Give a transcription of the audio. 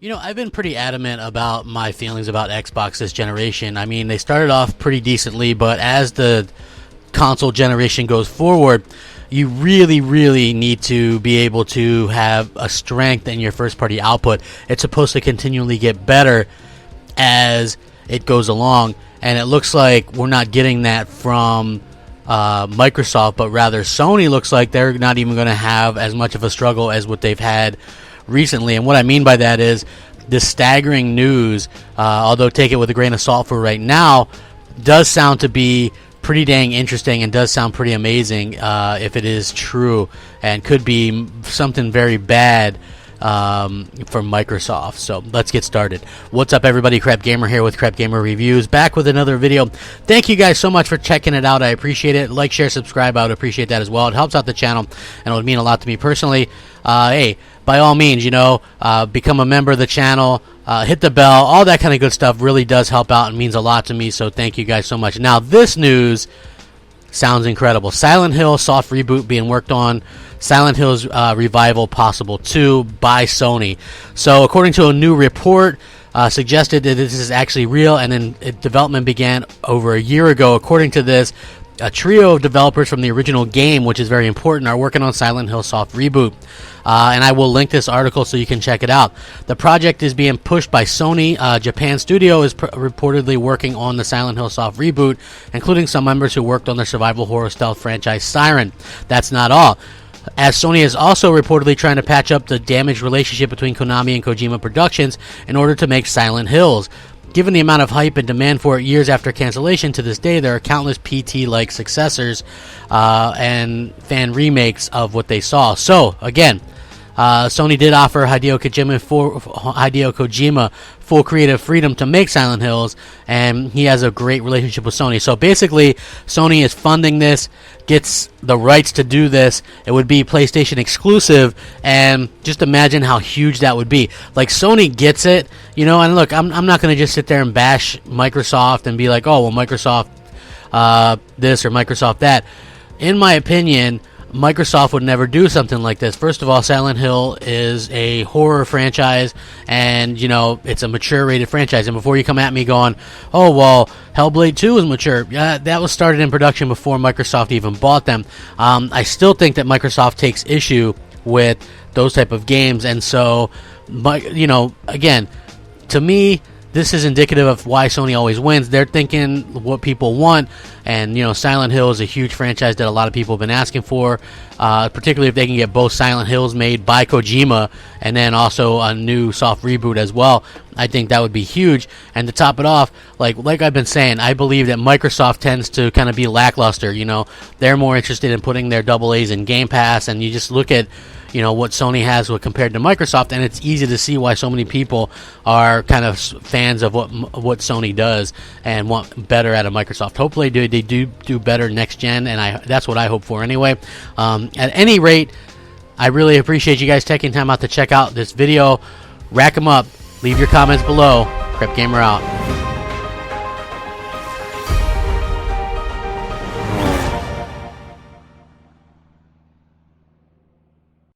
You know, I've been pretty adamant about my feelings about Xbox this generation. I mean, they started off pretty decently, but as the console generation goes forward, you really need to be able to have a strength in your first-party output. It's supposed to continually get better as it goes along, and it looks like we're not getting that from Microsoft, but rather Sony looks like they're not even going to have as much of a struggle as what they've had recently. And what I mean by that is this staggering news, although take it with a grain of salt for right now, does sound to be pretty dang interesting and does sound pretty amazing if it is true, and could be something very bad for Microsoft. So let's get started. What's up, everybody? Crapgamer here with Crapgamer Reviews, back with another video. Thank you guys so much for checking it out. I appreciate it. Like, share, subscribe. I would appreciate that as well. It helps out the channel and it would mean a lot to me personally. Hey, by all means, you know, become a member of the channel, hit the bell, all that kind of good stuff really does help out and means a lot to me, so thank you guys so much. Now, this news sounds incredible. Silent Hill soft reboot being worked on. Silent Hill's revival possible too by Sony. So according to a new report, suggested that this is actually real, and then development began over a year ago. According to this, a trio of developers from the original game, which is very important, are working on Silent Hill soft reboot. And I will link this article so you can check it out. The project is being pushed by Sony. Japan Studio is reportedly working on the Silent Hill soft reboot, including some members who worked on the survival horror stealth franchise Siren. That's not all, as Sony is also reportedly trying to patch up the damaged relationship between Konami and Kojima Productions in order to make Silent Hills. Given the amount of hype and demand for it years after cancellation, to this day there are countless PT-like successors and fan remakes of what they saw. So, again, Sony did offer Hideo Kojima full creative freedom to make Silent Hills, and he has a great relationship with Sony. So basically, Sony is funding this, gets the rights to do this. It would be PlayStation exclusive, and just imagine how huge that would be. Like, Sony gets it, you know, and look, I'm not going to just sit there and bash Microsoft and be like, oh, well, Microsoft this or Microsoft that. In my opinion, Microsoft would never do something like this. First of all, Silent Hill is a horror franchise, and, you know, it's a mature rated franchise. And before you come at me going, oh, well, Hellblade 2 is mature, that was started in production before Microsoft even bought them. I still think that Microsoft takes issue with those type of games, and so, you know, again, to me, this is indicative of why Sony always wins. They're thinking what people want, and, you know, Silent Hill is a huge franchise that a lot of people have been asking for, particularly if they can get both Silent Hills made by Kojima and then also a new soft reboot as well. I think that would be huge. And to top it off, like I've been saying, I believe that Microsoft tends to kind of be lackluster. You know, they're more interested in putting their AA's in Game Pass, and you just look at, you know, what Sony has compared to Microsoft, and it's easy to see why so many people are kind of fans of what Sony does and want better out of Microsoft. Hopefully they do better next gen, and that's what I hope for anyway. At any rate, I really appreciate you guys taking time out to check out this video. Rack 'em up. Leave your comments below. Crapgamer out.